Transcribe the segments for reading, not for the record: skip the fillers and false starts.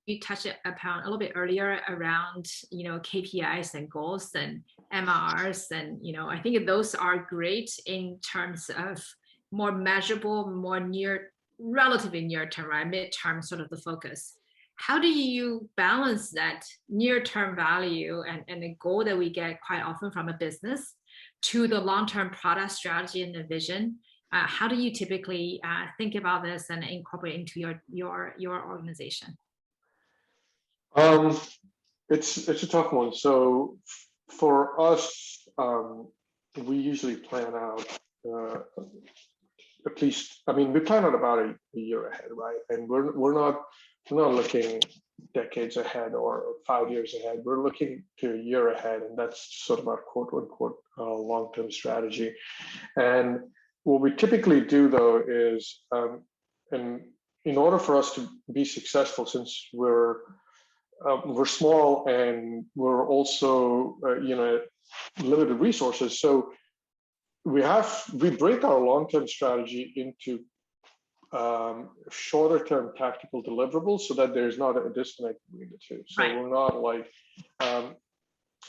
you touched upon a little bit earlier around, KPIs and goals and MRs. And, I think those are great in terms of more measurable, more relatively near term, right? Midterm sort of the focus. How do you balance that near-term value and the goal that we get quite often from a business to the long-term product strategy and the vision? How do you typically think about this and incorporate into your organization? It's a tough one. So for us, we usually plan out at least. I mean, we plan out about a year ahead, right? And we're not looking decades ahead or 5 years ahead. We're looking to a year ahead, and that's sort of our quote unquote long-term strategy. And what we typically do though is, and in order for us to be successful, since we're small and we're also limited resources, so we break our long-term strategy into shorter-term tactical deliverables so that there's not a disconnect between the two. So We're not like,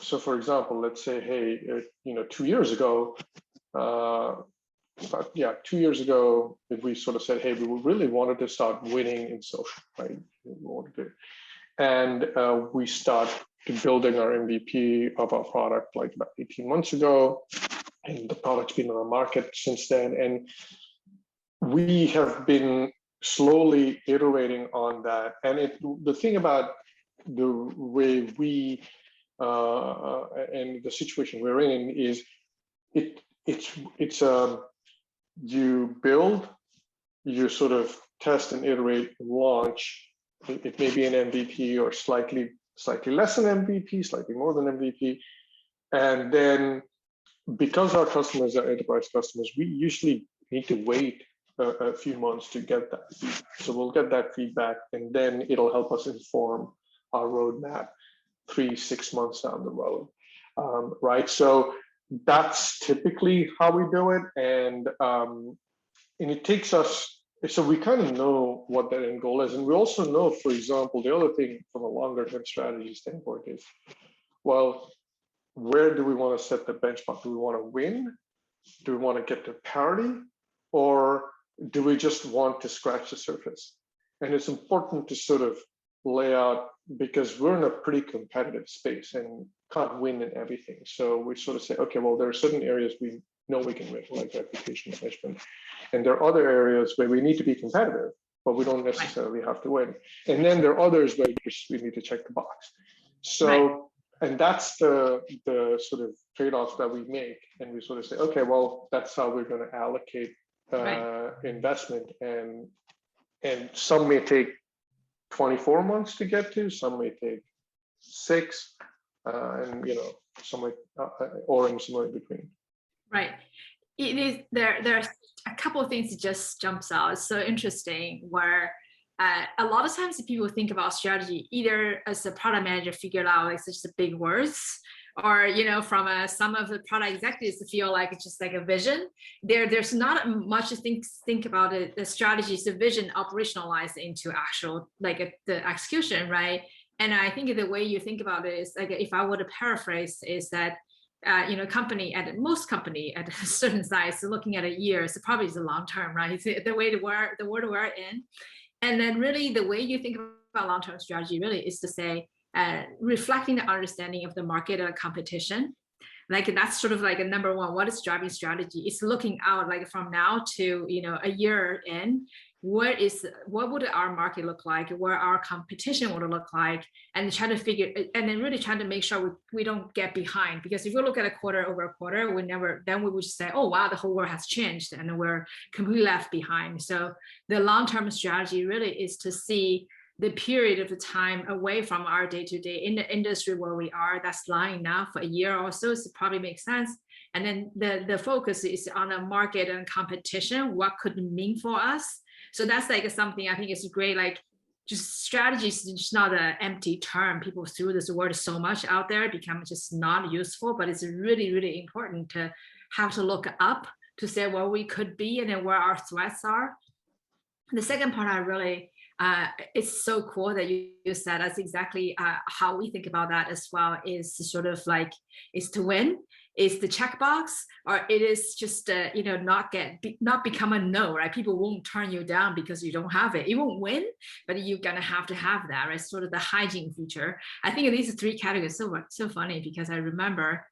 so for example, let's say, hey, 2 years ago, 2 years ago, if we sort of said, hey, we really wanted to start winning in social, right? And we start building our MVP of our product like about 18 months ago, and the product's been on the market since then. And we have been slowly iterating on that. And the thing about the way we and the situation we're in is it's you build, you sort of test and iterate and launch. It may be an MVP or slightly less than MVP, slightly more than MVP. And then because our customers are enterprise customers, we usually need to wait a few months to get that feedback. So we'll get that feedback, and then it'll help us inform our roadmap 3-6 months down the road, right? So that's typically how we do it, and it takes us. So we kind of know what that end goal is, and we also know, for example, the other thing from a longer-term strategy standpoint is, well, where do we want to set the benchmark? Do we want to win? Do we want to get to parity? Or do we just want to scratch the surface? And it's important to sort of lay out, because we're in a pretty competitive space and can't win in everything. So we sort of say, okay, well, there are certain areas we know we can win, like reputation management. And there are other areas where we need to be competitive, but we don't necessarily have to win. And then there are others where we need to check the box. So, and that's the sort of trade-offs that we make. And we sort of say, okay, well, that's how we're going to allocate investment. And some may take 24 months to get to, some may take 6, and some might, or in somewhere in between. Right. It is there's a couple of things that just jumps out. It's so interesting where a lot of times people think about strategy either as a product manager figured out like such a big words, or from some of the product executives feel like it's just like a vision. There's not much to think about it. The strategy is the vision operationalized into actual the execution, right? And I think the way you think about it is like, if I were to paraphrase, is that most company at a certain size, so looking at a year, so probably is a long term, right? It's the way the world we're in. And then really the way you think about long-term strategy really is to say, reflecting the understanding of the market and competition. Like that's sort of like a number one, what is driving strategy? It's looking out like from now to, a year in, what would our market look like, where our competition would look like, and try to figure, and then really trying to make sure we don't get behind. Because if we look at a quarter over a quarter, then we would just say, oh wow, the whole world has changed and we're completely left behind. So the long-term strategy really is to see the period of the time away from our day-to-day in the industry where we are, that's lying now for a year or so, so it probably makes sense. And then the focus is on the market and competition, what could it mean for us? So that's like something I think is great, like just strategy is just not an empty term. People threw this word so much out there, it becomes just not useful, but it's really, really important to have to look up to say where we could be and then where our threats are. The second part I really it's so cool that you said that's exactly how we think about that as well, is to sort of like, is to win, is the checkbox, or it is just not become a no, right? People won't turn you down because you don't have it. You won't win, but you're gonna have to have that, right? Sort of the hygiene feature. I think these three categories so funny, because I remember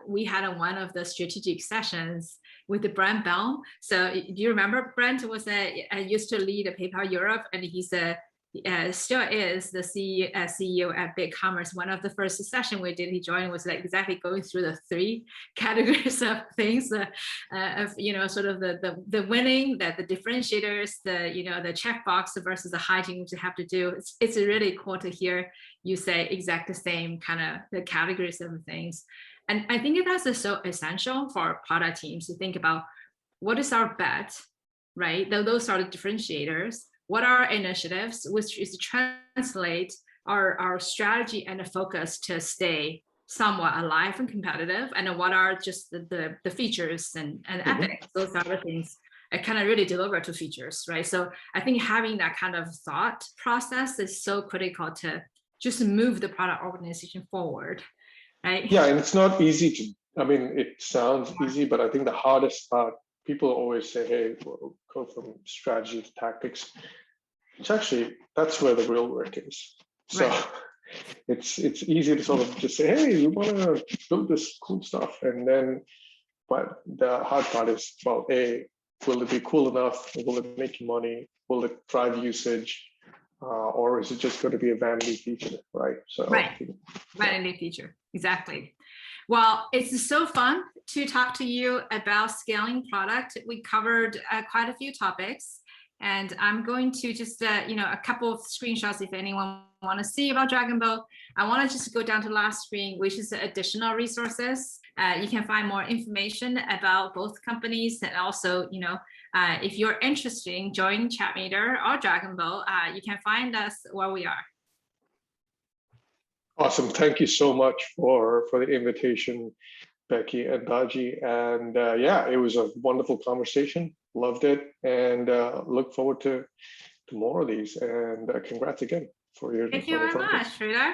we had on one of the strategic sessions with the Brent Baum. So do you remember Brent was used to lead PayPal Europe, and he's still is the CEO at BigCommerce. One of the first session we did, he joined, was like exactly going through the three categories of things, of sort of the winning, the differentiators, the checkbox versus the hygiene which you have to do. It's really cool to hear you say exact the same kind of the categories of things. And I think that's so essential for our product teams to think about what is our bet, right? Those are the differentiators. What are our initiatives, which is to translate our strategy and the focus to stay somewhat alive and competitive, and what are just the features and ethics. Those are the things that kind of really deliver to features, right? So I think having that kind of thought process is so critical to just move the product organization forward, right? Yeah, and it's not easy to, I mean, it sounds easy, but I think the hardest part, people always say, hey, we'll go from strategy to tactics. It's actually, that's where the real work is. So right. It's easy to sort of just say, hey, we want to build this cool stuff. And then, but the hard part is, well, A, will it be cool enough? Will it make you money? Will it drive usage? Or is it just going to be a vanity feature, right? So right, vanity feature, exactly. Well, it's so fun to talk to you about scaling product. We covered quite a few topics, and I'm going to just a couple of screenshots if anyone want to see about Dragonboat. I want to just go down to the last screen, which is additional resources. You can find more information about both companies, and also, if you're interested in joining Chatmeter or Dragonboat, you can find us where we are. Awesome. Thank you so much for the invitation, Becky and Daji. And yeah, it was a wonderful conversation. Loved it. And look forward to more of these. And congrats again for your. Thank you very much, Sridhar.